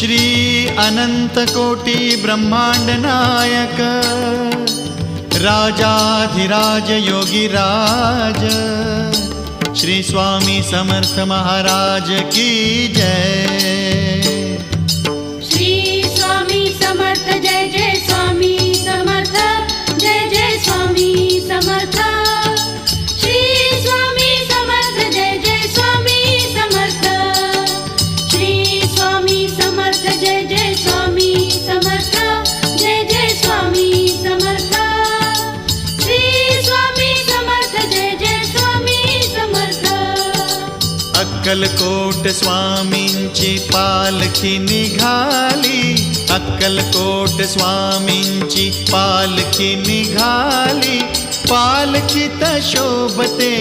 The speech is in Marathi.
श्री अनंत कोटी ब्रह्मांड नायक राजाधिराज योगीराज श्री स्वामी समर्थ महाराज की जय। श्री स्वामी समर्थ जय जय स्वामी समर्थ जय जय स्वामी समर्थ। श्री स्वामी समर्थ जय जय स्वामी समर्थ। श्री स्वामी समर्थ जय जय स्वामी समर्थ जय जय स्वामी समर्थ। श्री स्वामी समर्थ जय जय स्वामी समर्थ। अक्कलकोट स्वामींची पालखी निघाली, अक्कलकोट स्वामींची पालखी निघाली, पालखीत शोभते